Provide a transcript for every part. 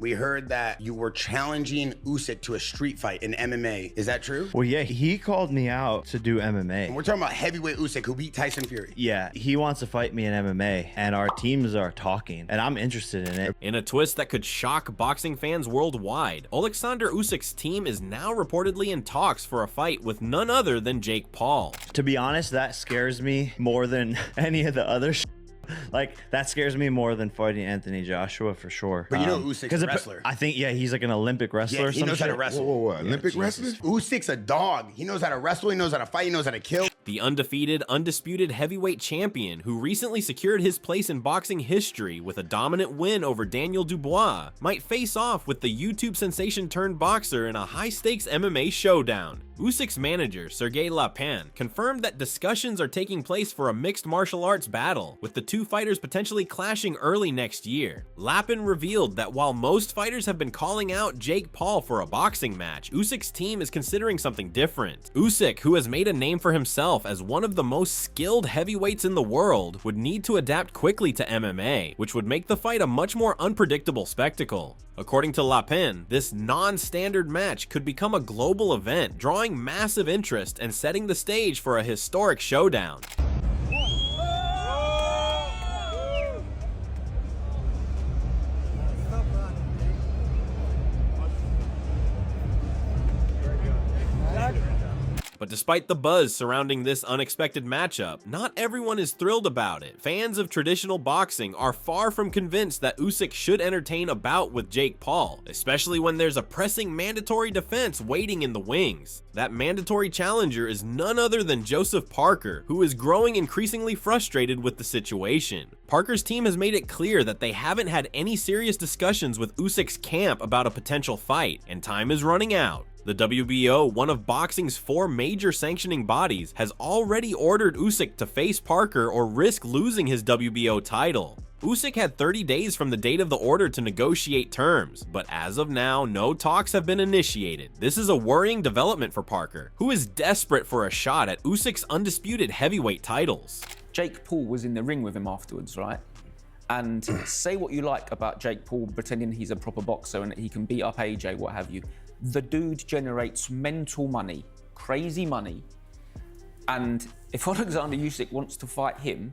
We heard that you were challenging Usyk to a street fight in MMA. Is that true? Well, yeah, he called me out to do MMA. And we're talking about heavyweight Usyk, who beat Tyson Fury. Yeah, he wants to fight me in MMA, and our teams are talking, and I'm interested in it. In a twist that could shock boxing fans worldwide, Oleksandr Usyk's team is now reportedly in talks for a fight with none other than Jake Paul. To be honest, that scares me more than any of the other Like, that scares me more than fighting Anthony Joshua for sure. But you know Usyk's a wrestler. I think, yeah, he's like an Olympic wrestler or he knows how to shit. wrestle. Whoa. Olympic wrestler? Usyk's a dog. He knows how to wrestle, he knows how to fight, he knows how to kill. The undefeated, undisputed heavyweight champion who recently secured his place in boxing history with a dominant win over Daniel Dubois might face off with the YouTube sensation turned boxer in a high-stakes MMA showdown. Usyk's manager, Sergey Lapin, confirmed that discussions are taking place for a mixed martial arts battle, with the two fighters potentially clashing early next year. Lapin revealed that while most fighters have been calling out Jake Paul for a boxing match, Usyk's team is considering something different. Usyk, who has made a name for himself as one of the most skilled heavyweights in the world, would need to adapt quickly to MMA, which would make the fight a much more unpredictable spectacle. According to Lapin, this non-standard match could become a global event, drawing massive interest and setting the stage for a historic showdown. But despite the buzz surrounding this unexpected matchup, not everyone is thrilled about it. Fans of traditional boxing are far from convinced that Usyk should entertain a bout with Jake Paul, especially when there's a pressing mandatory defense waiting in the wings. That mandatory challenger is none other than Joseph Parker, who is growing increasingly frustrated with the situation. Parker's team has made it clear that they haven't had any serious discussions with Usyk's camp about a potential fight, and time is running out. The WBO, one of boxing's 4 major sanctioning bodies, has already ordered Usyk to face Parker or risk losing his WBO title. Usyk had 30 days from the date of the order to negotiate terms, but as of now, no talks have been initiated. This is a worrying development for Parker, who is desperate for a shot at Usyk's undisputed heavyweight titles. Jake Paul was in the ring with him afterwards, right? And say what you like about Jake Paul pretending he's a proper boxer and that he can beat up AJ, what have you. The dude generates mental money, crazy money. And if Oleksandr Usyk wants to fight him,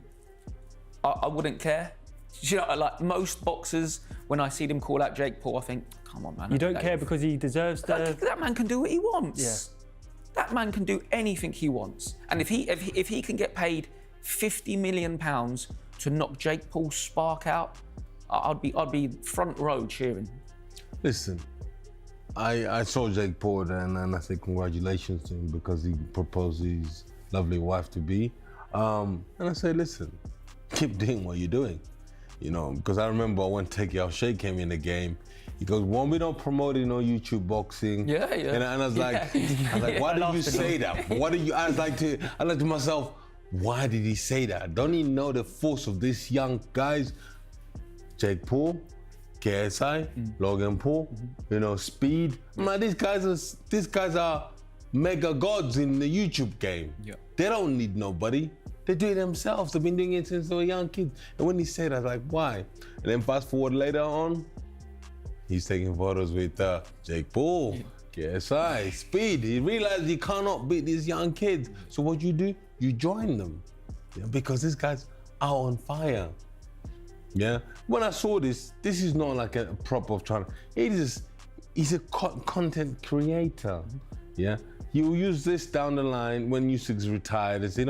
I wouldn't care. You know, like most boxers, when I see them call out Jake Paul, I think, come on, man. You don't care because he deserves to... That man can do what he wants. Yeah. That man can do anything he wants. And if he can get paid £50 million to knock Jake Paul's spark out, I'd be front row cheering. Listen, I saw Jake Paul and I say congratulations to him because he proposed his lovely wife to be. And I say, listen, keep doing what you're doing. You know, because I remember when Teki Al-Shea came in the game, he goes, well, we don't promote it on YouTube boxing. Yeah. And I was like, why did you say that? What did you? I was like to myself, why did he say that? Don't he know the force of these young guys? Jake Paul, KSI, Logan Paul, you know, Speed. Man, these guys are mega gods in the YouTube game. Yeah. They don't need nobody. They do it themselves. They've been doing it since they were young kids. And when he said that, I was like, why? And then fast forward later on, he's taking photos with Jake Paul, KSI, Speed. He realized he cannot beat these young kids. So what do? You join them. Yeah, because these guys are on fire. Yeah. When I saw this is not like a prop of trying. He's a content creator. Yeah. You use this down the line when Usyk's retired and say,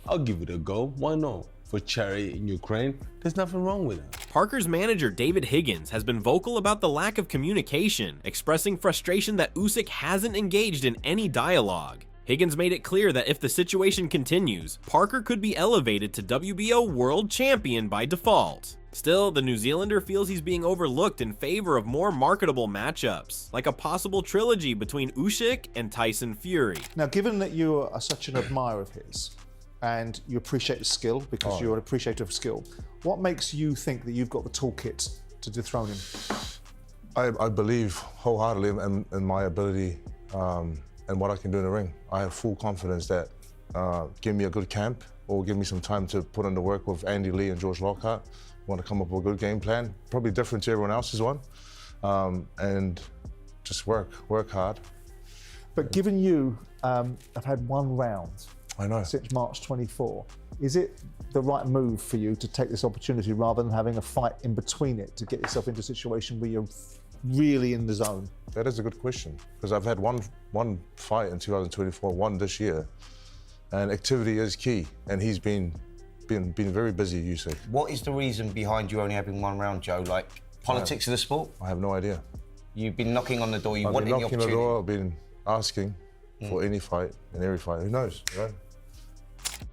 I'll give it a go. Why not? For charity in Ukraine, there's nothing wrong with that. Parker's manager, David Higgins, has been vocal about the lack of communication, expressing frustration that Usyk hasn't engaged in any dialogue. Higgins made it clear that if the situation continues, Parker could be elevated to WBO World Champion by default. Still, the New Zealander feels he's being overlooked in favor of more marketable matchups, like a possible trilogy between Usyk and Tyson Fury. Now, given that you are such an admirer of his, and you appreciate the skill because you're an appreciator of skill, what makes you think that you've got the toolkit to dethrone him? I believe wholeheartedly in my ability and what I can do in the ring. I have full confidence that give me a good camp or give me some time to put in the work with Andy Lee and George Lockhart. Want to come up with a good game plan, probably different to everyone else's one. and just work hard. But given you have had one round I know. since March 24, is it the right move for you to take this opportunity rather than having a fight in between it to get yourself into a situation where you're really in the zone? That is a good question, because I've had one fight in 2024, one this year, and activity is key, and he's been very busy, Usyk. What is the reason behind you only having one round, Joe? Like, politics of the sport? I have no idea. You've been knocking on the door, I've been wanted the knocking on the opportunity. door, I've been asking for any fight and every fight. Who knows, right?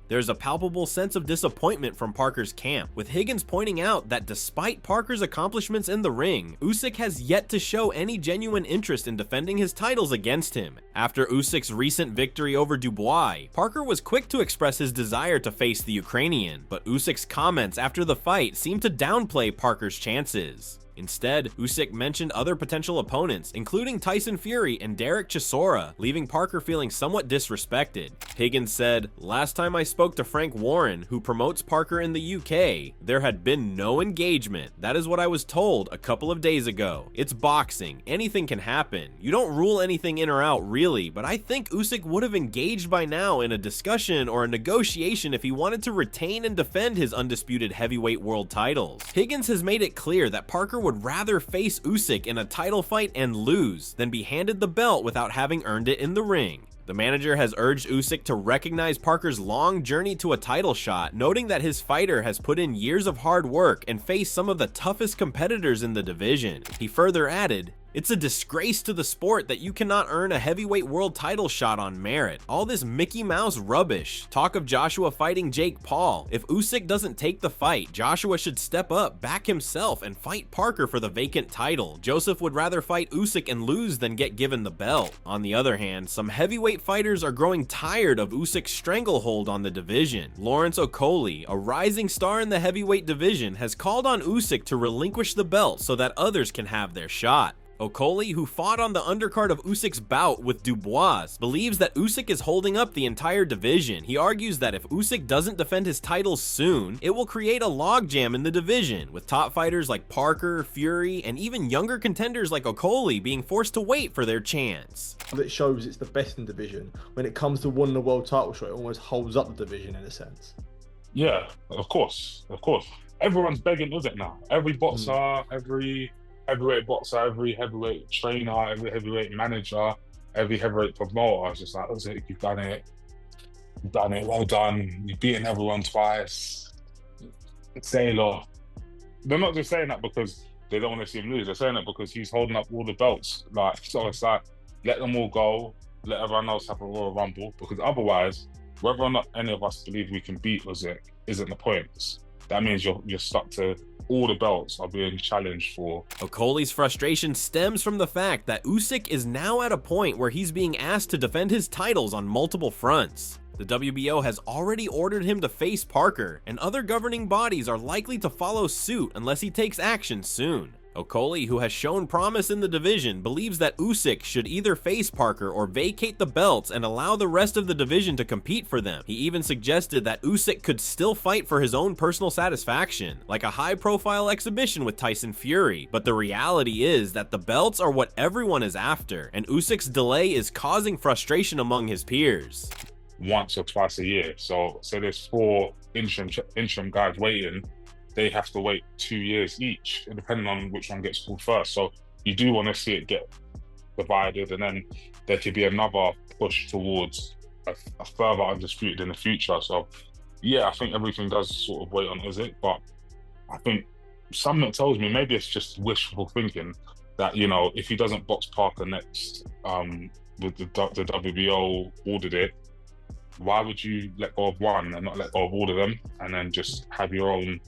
There's a palpable sense of disappointment from Parker's camp, with Higgins pointing out that despite Parker's accomplishments in the ring, Usyk has yet to show any genuine interest in defending his titles against him. After Usyk's recent victory over Dubois, Parker was quick to express his desire to face the Ukrainian, but Usyk's comments after the fight seemed to downplay Parker's chances. Instead, Usyk mentioned other potential opponents, including Tyson Fury and Derek Chisora, leaving Parker feeling somewhat disrespected. Higgins said, "Last time I spoke to Frank Warren, who promotes Parker in the UK, there had been no engagement. That is what I was told a couple of days ago. It's boxing. Anything can happen. You don't rule anything in or out, really, but I think Usyk would have engaged by now in a discussion or a negotiation if he wanted to retain and defend his undisputed heavyweight world titles." Higgins has made it clear that Parker would rather face Usyk in a title fight and lose than be handed the belt without having earned it in the ring. The manager has urged Usyk to recognize Parker's long journey to a title shot, noting that his fighter has put in years of hard work and faced some of the toughest competitors in the division. He further added, "It's a disgrace to the sport that you cannot earn a heavyweight world title shot on merit. All this Mickey Mouse rubbish. Talk of Joshua fighting Jake Paul. If Usyk doesn't take the fight, Joshua should step up, back himself, and fight Parker for the vacant title. Joseph would rather fight Usyk and lose than get given the belt." On the other hand, some heavyweight fighters are growing tired of Usyk's stranglehold on the division. Lawrence Okolie, a rising star in the heavyweight division, has called on Usyk to relinquish the belt so that others can have their shot. Okolie, who fought on the undercard of Usyk's bout with Dubois, believes that Usyk is holding up the entire division. He argues that if Usyk doesn't defend his titles soon, it will create a logjam in the division, with top fighters like Parker, Fury, and even younger contenders like Okolie being forced to wait for their chance. That shows it's the best in the division. When it comes to winning the world title shot, it almost holds up the division in a sense. Yeah, of course. Everyone's begging Usyk now. Every boxer, every heavyweight boxer, every heavyweight trainer, every heavyweight manager, every heavyweight promoter is just like, Usyk, you've done it, well done, you've beaten everyone twice, Sailor. They're not just saying that because they don't want to see him lose, they're saying that because he's holding up all the belts. Like, so it's like, let them all go, let everyone else have a Royal Rumble, because otherwise, whether or not any of us believe we can beat Usyk isn't the point. That means you're stuck to all the belts are being challenged for. Okolie's frustration stems from the fact that Usyk is now at a point where he's being asked to defend his titles on multiple fronts. The WBO has already ordered him to face Parker, and other governing bodies are likely to follow suit unless he takes action soon. Okolie, who has shown promise in the division, believes that Usyk should either face Parker or vacate the belts and allow the rest of the division to compete for them. He even suggested that Usyk could still fight for his own personal satisfaction, like a high-profile exhibition with Tyson Fury. But the reality is that the belts are what everyone is after, and Usyk's delay is causing frustration among his peers. Once or twice a year. So there's 4 interim guys waiting. They have to wait 2 years each, depending on which one gets pulled first. So you do want to see it get divided, and then there could be another push towards a further undisputed in the future. So yeah, I think everything does sort of wait on Usyk, but I think something tells me maybe it's just wishful thinking that, you know, if he doesn't box Parker next, with the WBO ordered it, why would you let go of one and not let go of all of them, and then just have your own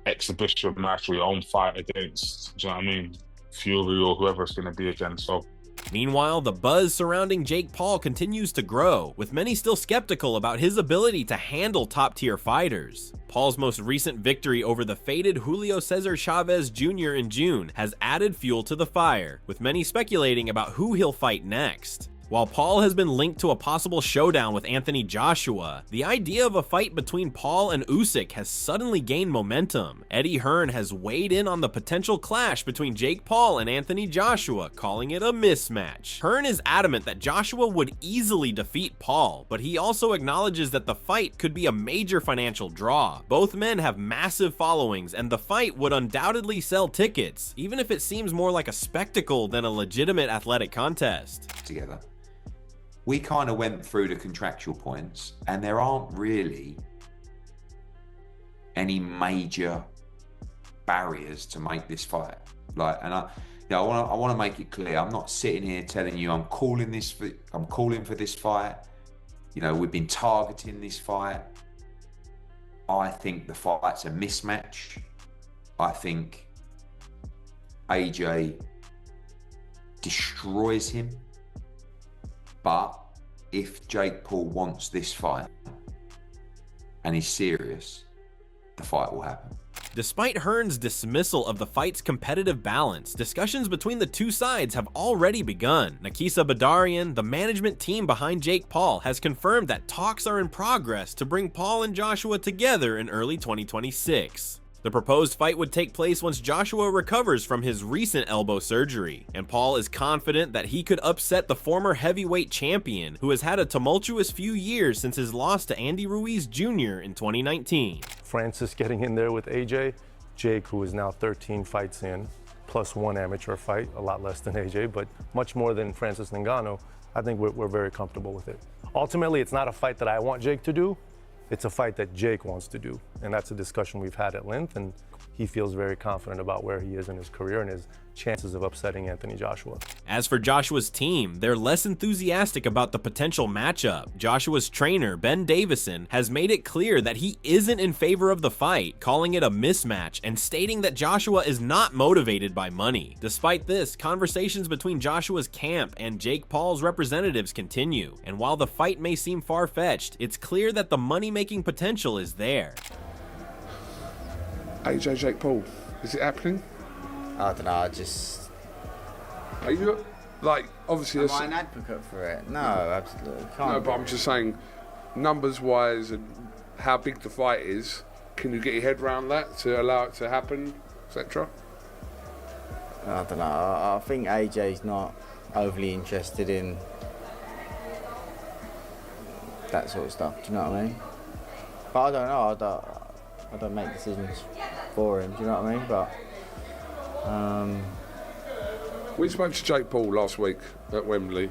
exhibition match or your own fight against, do you know what I mean, Fury or whoever it's going to be again? So meanwhile, the buzz surrounding Jake Paul continues to grow, with many still skeptical about his ability to handle top-tier fighters. Paul's most recent victory over the faded Julio Cesar Chavez Jr. in June has added fuel to the fire, with many speculating about who he'll fight next. While Paul has been linked to a possible showdown with Anthony Joshua, the idea of a fight between Paul and Usyk has suddenly gained momentum. Eddie Hearn has weighed in on the potential clash between Jake Paul and Anthony Joshua, calling it a mismatch. Hearn is adamant that Joshua would easily defeat Paul, but he also acknowledges that the fight could be a major financial draw. Both men have massive followings, and the fight would undoubtedly sell tickets, even if it seems more like a spectacle than a legitimate athletic contest. Together, we kind of went through the contractual points, and there aren't really any major barriers to make this fight. I want to make it clear. I'm not sitting here telling you I'm calling for this fight. You know, we've been targeting this fight. I think the fight's a mismatch. I think AJ destroys him. But if Jake Paul wants this fight and he's serious, the fight will happen. Despite Hearn's dismissal of the fight's competitive balance, discussions between the two sides have already begun. Nakisa Badarian, the management team behind Jake Paul, has confirmed that talks are in progress to bring Paul and Joshua together in early 2026. The proposed fight would take place once Joshua recovers from his recent elbow surgery, and Paul is confident that he could upset the former heavyweight champion, who has had a tumultuous few years since his loss to Andy Ruiz Jr. in 2019. Francis getting in there with AJ, Jake, who is now 13 fights in, plus one amateur fight, a lot less than AJ, but much more than Francis Ngannou. I think we're very comfortable with it. Ultimately, it's not a fight that I want Jake to do. It's a fight that Jake wants to do, and that's a discussion we've had at length, and he feels very confident about where he is in his career and his chances of upsetting Anthony Joshua. As for Joshua's team, they're less enthusiastic about the potential matchup. Joshua's trainer, Ben Davison, has made it clear that he isn't in favor of the fight, calling it a mismatch and stating that Joshua is not motivated by money. Despite this, conversations between Joshua's camp and Jake Paul's representatives continue, and while the fight may seem far-fetched, it's clear that the money-making potential is there. AJ Jake Paul, is it happening? I don't know, Are you, like, obviously... Am I an advocate for it? No, absolutely can't. No, but I'm just saying, numbers-wise and how big the fight is, can you get your head around that to allow it to happen, etc.? I don't know, I think AJ's not overly interested in that sort of stuff, do you know what I mean? But I don't know, I don't make decisions for him, do you know what I mean? But we spoke to Jake Paul last week at Wembley.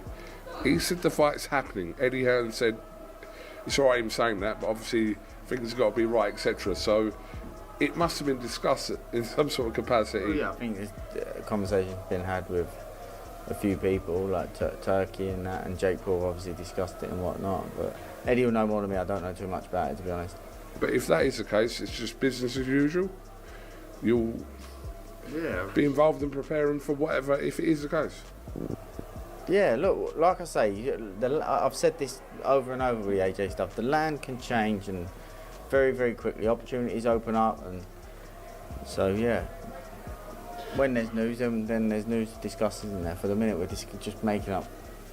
He said the fight's happening. Eddie Hearn said it's all right him saying that, but obviously things have got to be right, etc. So it must have been discussed in some sort of capacity. Well, yeah, I think a conversation's been had with a few people, like Turkey and that, and Jake Paul obviously discussed it and whatnot. But Eddie will know more than me. I don't know too much about it, to be honest. But if that is the case, it's just business as usual. You'll be involved in preparing for whatever, if it is the case. Yeah, look, like I say, I've said this over and over with the AJ stuff. The land can change, and very, very quickly opportunities open up, and so yeah. When there's news, then there's news to discuss, isn't there? For the minute, we're just making up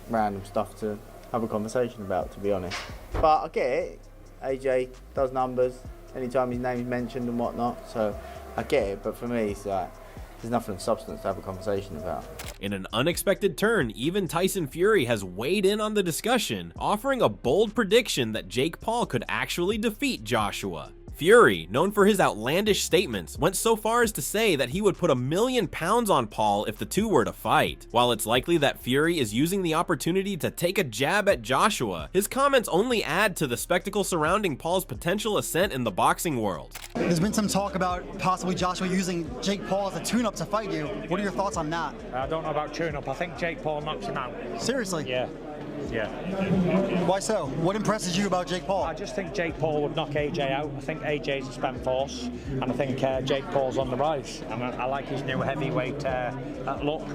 random stuff to have a conversation about, to be honest. But I get it. AJ does numbers anytime his name is mentioned and whatnot, so I get it. But for me, it's like there's nothing of substance to have a conversation about. In an unexpected turn, even Tyson Fury has weighed in on the discussion, offering a bold prediction that Jake Paul could actually defeat Joshua. Fury, known for his outlandish statements, went so far as to say that he would put £1 million on Paul if the two were to fight. While it's likely that Fury is using the opportunity to take a jab at Joshua, his comments only add to the spectacle surrounding Paul's potential ascent in the boxing world. There's been some talk about possibly Joshua using Jake Paul as a tune-up to fight you. What are your thoughts on that? I don't know about tune-up. I think Jake Paul knocks him out. Seriously? Yeah. Why so? What impresses you about Jake Paul? I just think Jake Paul would knock AJ out. I think AJ's a spent force, and I think Jake Paul's on the rise. And I like his new heavyweight look.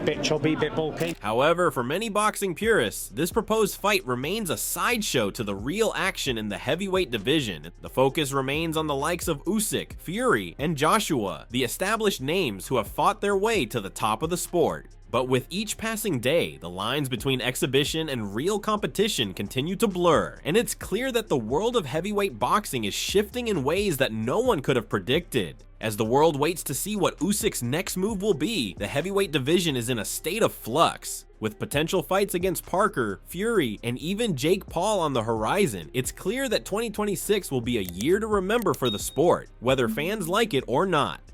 Bit chubby, bit bulky. However, for many boxing purists, this proposed fight remains a sideshow to the real action in the heavyweight division. The focus remains on the likes of Usyk, Fury, and Joshua, the established names who have fought their way to the top of the sport. But with each passing day, the lines between exhibition and real competition continue to blur, and it's clear that the world of heavyweight boxing is shifting in ways that no one could have predicted. As the world waits to see what Usyk's next move will be, the heavyweight division is in a state of flux. With potential fights against Parker, Fury, and even Jake Paul on the horizon, it's clear that 2026 will be a year to remember for the sport, whether fans like it or not.